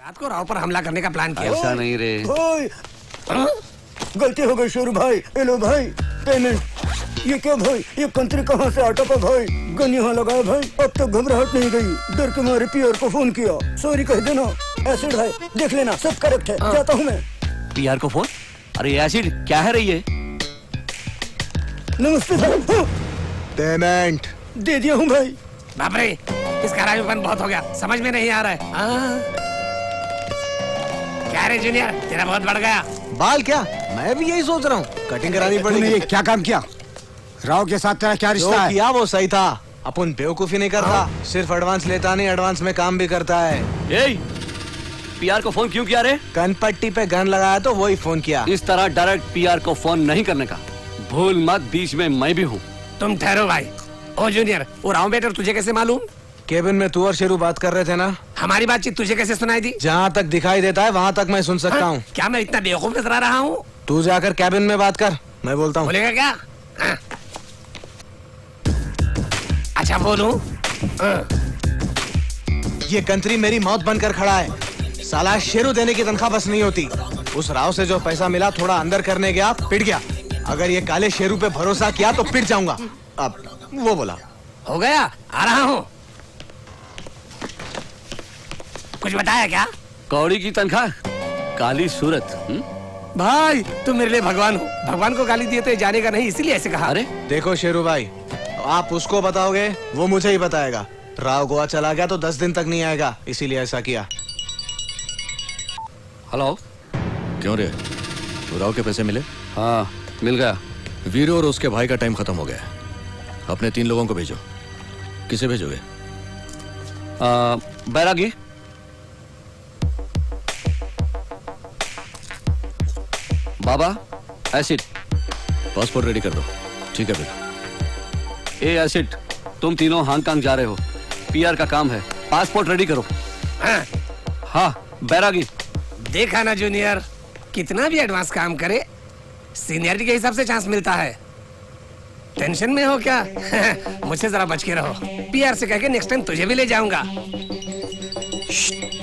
रात को राव पर हमला करने का प्लान किया। ऐसा नहीं रे भाई, गलती हो गई शेरू भाई। हेलो भाई, पेमेंट। ये क्या भाई, ये कंट्री कहाँ से आता था भाई? गन यहाँ लगाया भाई, अब तक घबराहट नहीं गई। डर के मारे पीआर को फोन किया, सॉरी कह देना। एसिड है, देख लेना, सब करेक्ट है। जाता हूँ मैं। पीआर को फोन? अरे एसिड क्या है रही है? नमस्ते भाई। पेमेंट दे दिया हूँ भाई। बाप रे, इसका राजूपन बहुत हो गया, समझ में नहीं आ रहा है। क्या रे जूनियर, तेरा बहुत बढ़ गया। बाल क्या? मैं भी यही सोच रहा हूँ, कटिंग करानी पड़ेगी। ये क्या काम किया? राव के साथ तेरा क्या रिश्ता है? किया वो सही था। अपन बेवकूफी नहीं करता, सिर्फ एडवांस लेता नहीं, एडवांस में काम भी करता है। पीआर को फोन क्यों किया रे? गन पट्टी पे गन लगाया तो वही फोन किया। इस तरह डायरेक्ट पीआर को फोन नहीं करने का। भूल मत, बीच में मैं भी हूँ। तुम ठहरो भाई। ओ जूनियर, वो राव बेटर तुझे कैसे मालूम? केबिन में तू और शेरू बात कर रहे थे ना? हमारी बातचीत तुझे कैसे सुनाई दी? जहाँ तक दिखाई देता है वहाँ तक मैं सुन सकता हूँ। क्या मैं इतना बेवकूफ नजर आ रहा हूँ? तू जाकर केबिन में बात कर, मैं बोलता हूँ। बोलेगा क्या? हाँ। अच्छा बोलूं? ये कंट्री मेरी मौत बनकर खड़ा है। साला शेरू देने की तनख्वाह बस नहीं होती। उस राव से जो पैसा मिला थोड़ा अंदर करने गया, पिट गया। अगर ये काले शेरू पे भरोसा किया तो पिट जाऊंगा। अब वो बोला हो गया, आ रहा हूँ। कुछ बताया क्या? कौड़ी की तनख्वाह, काली सूरत। भाई तुम मेरे लिए भगवान हो। भगवान को गाली दिए तो ये जाने का नहीं, इसीलिए ऐसे कहा। अरे देखो शेरू भाई, आप उसको बताओगे, वो मुझे ही बताएगा। राव गोवा चला गया तो 10 दिन तक नहीं आएगा, इसीलिए ऐसा किया। हेलो। क्यों रे, राव के पैसे मिले? हाँ मिल गया। वीरू और उसके भाई का टाइम खत्म हो गया है। अपने 3 लोगों को भेजो। किसे भेजोगे? बैरागी। बाबा एसिड। पासपोर्ट रेडी कर दो। ठीक है बेटा। ए एसिड, तुम तीनों हांगकांग जा रहे हो। पीआर का काम है, पासपोर्ट रेडी करो। हाँ बैरागी। देखा ना जूनियर, कितना भी एडवांस काम करे सीनियरिटी के हिसाब से चांस मिलता है। टेंशन में हो क्या? मुझसे जरा बच के रहो। पीआर से कह के नेक्स्ट टाइम तुझे भी ले जाऊंगा।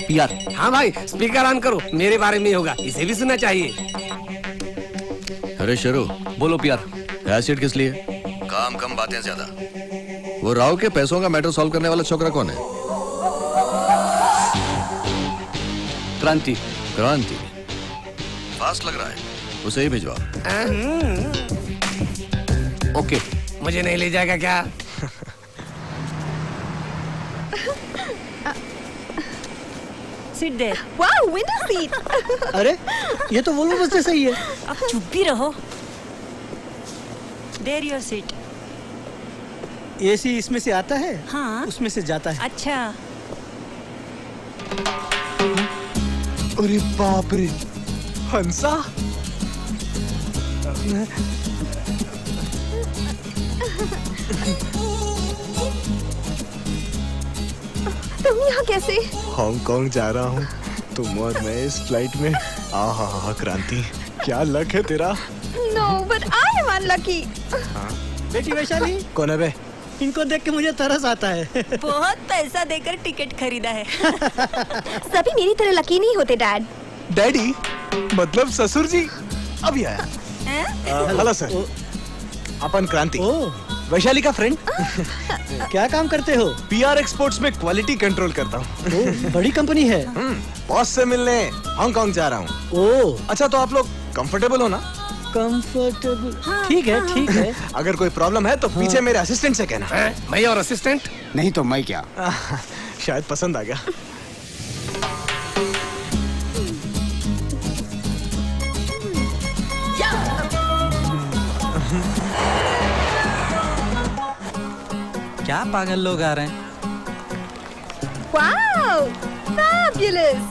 पीआर। हाँ भाई, स्पीकर ऑन करो, मेरे बारे में होगा, इसे भी सुनना चाहिए। अरे शेरू, बोलो पीआर। एसिड किस लिए? काम कम बातें ज्यादा। वो राव के पैसों का मैटर सॉल्व करने वाला छोकरा कौन है? क्रांति। क्रांति फास्ट लग रहा है, उसे ही भिजवा। ओके। मुझे नहीं ले जाएगा क्या? Sit there. Wow, window seat. अरे ये तो वोल्वो बस जैसा ही है। अब चुप भी रहो। There your seat. एसी इसमें से आता है, हाँ। उसमें से जाता है। अच्छा। अरे बाप रे, हंसा। तुम यहाँ कैसे? हांगकांग जा रहा हूँ, तुम और मैं इस फ्लाइट में। आहा क्रांति, क्या लक है तेरा। No, but I am unlucky. बेटी वैशाली, कौन है बे? इनको देख के मुझे तरस आता है। बहुत पैसा देकर टिकट खरीदा है। सभी मेरी तरह लकी नहीं होते डैड। डैडी मतलब ससुर जी अभी आया। हेलो सर, अपन क्रांति, वैशाली का फ्रेंड। क्या काम करते हो? पीआर एक्सपोर्ट्स में क्वालिटी कंट्रोल करता हूँ। बड़ी कंपनी है। बॉस से मिलने हांगकांग जा रहा हूँ। ओह अच्छा तो आप लोग कंफर्टेबल हो ना? कंफर्टेबल। ठीक है ठीक है। अगर कोई प्रॉब्लम है तो पीछे मेरे असिस्टेंट से कहना। मैं और असिस्टेंट? नहीं तो मैं क्या? शायद पसंद आ गया। क्या पागल लोग आ रहे हैं? Wow, fabulous.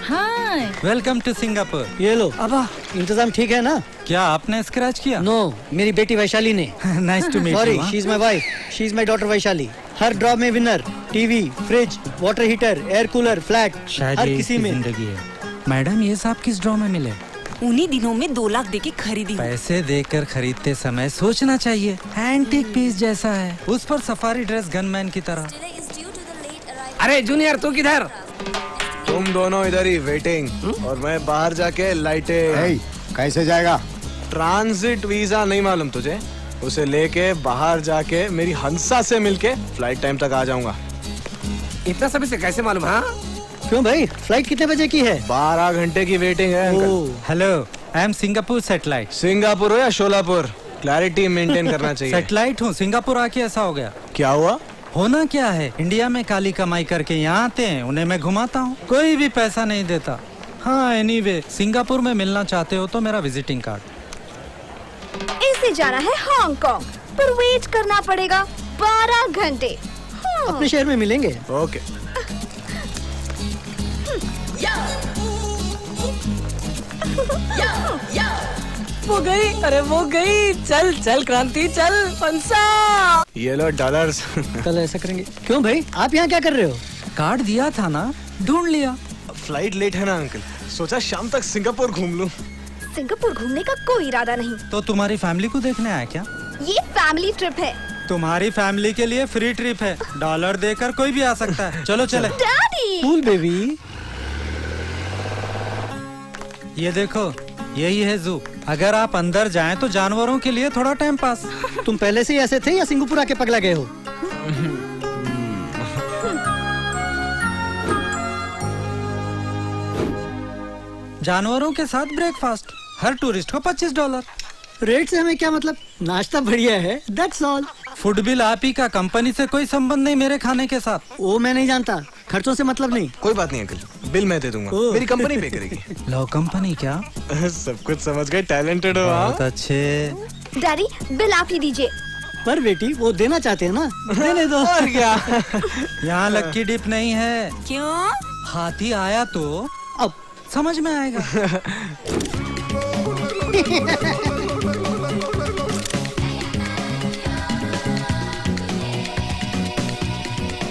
Hi, welcome to Singapore. ये लो। अबा इंतजाम ठीक है ना? क्या आपने स्क्रैच किया? नो, मेरी बेटी वैशाली ने। Nice to meet you. Sorry, she is my wife, she is my daughter Vaishali. हर ड्रॉप में winner, TV, fridge, water heater, air cooler, flat, शायद हर ये किसी में जिंदगी है। मैडम ये सब किस ड्रॉ में मिले? उन्हीं दिनों में 2 लाख देके खरीदी। पैसे देकर खरीदते समय सोचना चाहिए। एंटीक पीस जैसा है, उस पर सफारी ड्रेस गनमैन की तरह। अरे जूनियर तू किधर? तुम दोनों इधर ही वेटिंग और मैं बाहर जाके लाइटें। ए, कैसे जाएगा? ट्रांजिट वीजा नहीं मालूम तुझे? उसे लेके बाहर जाके मेरी हंसा से मिलके फ्लाइट टाइम तक आ जाऊंगा। इतना सब इसे कैसे मालूम? हाँ क्यों भाई, फ्लाइट कितने बजे की है? 12 घंटे की वेटिंग है uncle. Hello, I am Singapore satellite. Singapore हो या शोलापुर, क्लैरिटी मेंटेन करना चाहिए। सेटेलाइट हूँ, सिंगापुर आके ऐसा हो गया। क्या हुआ? होना क्या है, इंडिया में काली कमाई करके यहाँ आते हैं, उन्हें मैं घुमाता हूँ, कोई भी पैसा नहीं देता। हाँ एनीवे, सिंगापुर में मिलना चाहते हो तो मेरा विजिटिंग कार्ड। इसे जाना है हांगकांग, पर वेट करना पड़ेगा 12 घंटे। अपने शहर में मिलेंगे। ओके। वो गई, अरे वो गई। चल चल क्रांति चल, पंसा। ये लो डॉलर्स। कल ऐसा करेंगे। क्यों भाई, आप यहाँ क्या कर रहे हो? कार्ड दिया था ना, ढूंढ लिया। फ्लाइट लेट है ना अंकल, सोचा शाम तक सिंगापुर घूम लूं। सिंगापुर घूमने का कोई इरादा नहीं। तो तुम्हारी फैमिली को देखने आया क्या? ये फैमिली ट्रिप है। तुम्हारी फैमिली के लिए फ्री ट्रिप है, डॉलर देकर कोई भी आ सकता है। चलो चले। डैडी। Cool baby. ये देखो, यही है जू। अगर आप अंदर जाएं तो जानवरों के लिए थोड़ा टाइम पास। तुम पहले से ही ऐसे थे या सिंगापुर आके पगला गए हो? जानवरों के साथ ब्रेकफास्ट, हर टूरिस्ट को $25। रेट से हमें क्या मतलब, नाश्ता बढ़िया है, दैट्स ऑल। फूड बिल आप ही का, कंपनी से कोई संबंध नहीं मेरे खाने के साथ। वो मैं नहीं जानता, खर्चों से मतलब नहीं। कोई बात नहीं अंकल, बिल मैं दे दूंगा, मेरी कंपनी पे करेगी। लो कंपनी क्या? सब कुछ समझ गए, टैलेंटेड हो। बहुत अच्छे। डैडी बिल आप ही दीजिए। पर बेटी वो देना चाहते हैं ना, देने दो। और क्या? यहाँ लक्की डिप नहीं है। क्यों? हाथी आया तो अब समझ में आएगा।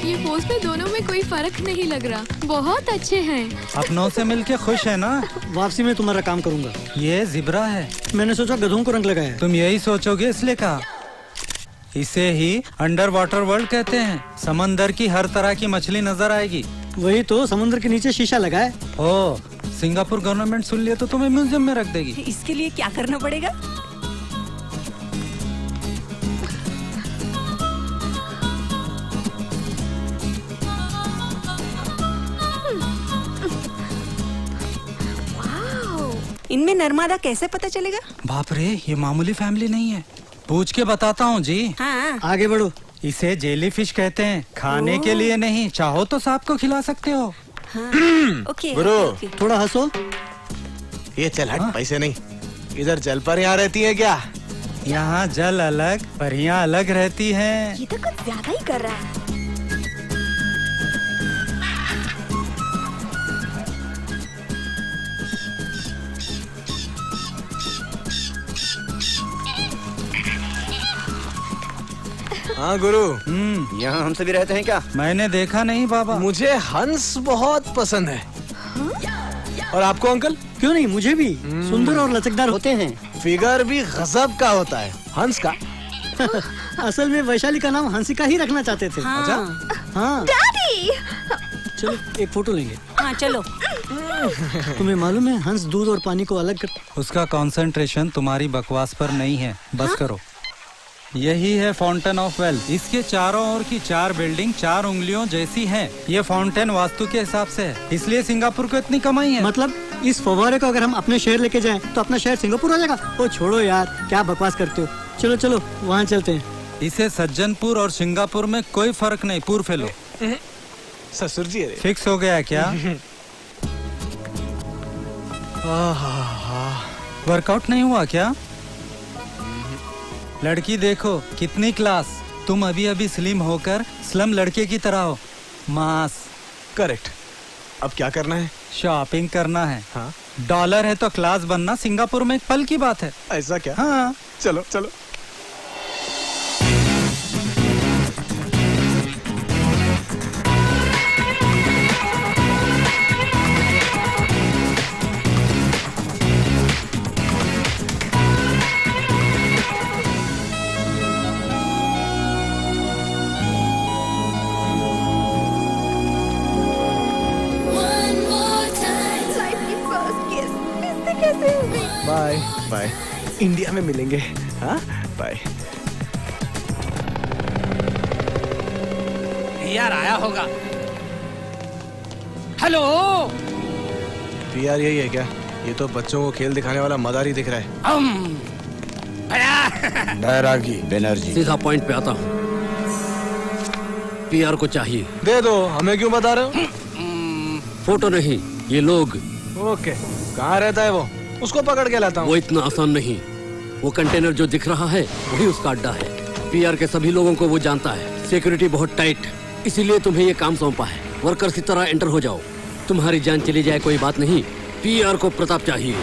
ये पोज पे दोनों में कोई फर्क नहीं लग रहा, बहुत अच्छे हैं। अपनों से मिलके खुश है ना? वापसी में तुम्हारा काम करूंगा। ये जिब्रा है। मैंने सोचा गधों को रंग लगाया। तुम यही सोचोगे इसलिए कहा। इसे ही अंडर वाटर वर्ल्ड कहते हैं। समंदर की हर तरह की मछली नजर आएगी। वही तो, समुद्र के नीचे शीशा लगा है। ओ, सिंगापुर गवर्नमेंट सुन लिया तो तुम्हें म्यूजियम में रख देगी। इसके लिए क्या करना पड़ेगा? इनमें नर्मदा कैसे पता चलेगा? बाप रे, ये मामूली फैमिली नहीं है। पूछ के बताता हूँ जी। हाँ। आगे बढ़ो। इसे जेली फिश कहते हैं, खाने के लिए नहीं, चाहो तो सांप को खिला सकते हो। हाँ। ओके, गुरु। ओके। थोड़ा हंसो। ये चल हट, पैसे नहीं। इधर जल पर यहाँ रहती है क्या? यहाँ जल अलग, परियां अलग रहती हैं। ये तो कुछ ज्यादा ही कर रहा है। हाँ गुरु। यहाँ हम सभी रहते हैं क्या? मैंने देखा नहीं बाबा। मुझे हंस बहुत पसंद है। और आपको अंकल? क्यों नहीं, मुझे भी। सुंदर और लचकदार होते हैं। फिगर भी गजब का होता है हंस का। असल में वैशाली का नाम हंसिका ही रखना चाहते थे। हाँ। अच्छा? हाँ। डैडी। चलो एक फोटो लेंगे। हाँ चलो। तुम्हें मालूम है हंस दूध और पानी को अलग कर... उसका कंसंट्रेशन तुम्हारी बकवास पर नहीं है, बस करो। यही है फाउंटेन ऑफ वेल्थ। इसके चारों ओर की 4 बिल्डिंग 4 उंगलियों जैसी हैं। ये फाउंटेन वास्तु के हिसाब से है, इसलिए सिंगापुर को इतनी कमाई है। मतलब इस फव्वारे को अगर हम अपने शहर लेके जाएं तो अपना शहर सिंगापुर हो जाएगा। ओ छोड़ो यार, क्या बकवास करते हो। चलो चलो वहाँ चलते हैं। इसे सज्जनपुर और सिंगापुर में कोई फर्क नहीं, पूर फेलो। ससुर जी अरे। फिक्स हो गया क्या? वर्कआउट नहीं हुआ क्या? लड़की देखो कितनी क्लास। तुम अभी अभी स्लिम होकर स्लम लड़के की तरह हो। मास। करेक्ट। अब क्या करना है? शॉपिंग करना है। हाँ? डॉलर है तो क्लास बनना सिंगापुर में एक पल की बात है। ऐसा क्या? हाँ। चलो चलो। बाय बाय, इंडिया में मिलेंगे। हाँ बाय। यार आया होगा। हेलो पीआर यही है क्या? ये तो बच्चों को खेल दिखाने वाला मदारी दिख रहा है। बैरागी बनर्जी। सीधा पॉइंट पे आता हूँ। पीआर को चाहिए। दे दो, हमें क्यों बता रहे हो? फोटो नहीं, ये लोग। ओके, कहाँ रहता है वो? उसको पकड़ के लाता हूँ। वो इतना आसान नहीं। वो कंटेनर जो दिख रहा है वही उसका अड्डा है। पीआर के सभी लोगों को वो जानता है। सिक्योरिटी बहुत टाइट, इसीलिए तुम्हें ये काम सौंपा है। वर्कर्स की तरह एंटर हो जाओ। तुम्हारी जान चली जाए कोई बात नहीं, पीआर को प्रताप चाहिए।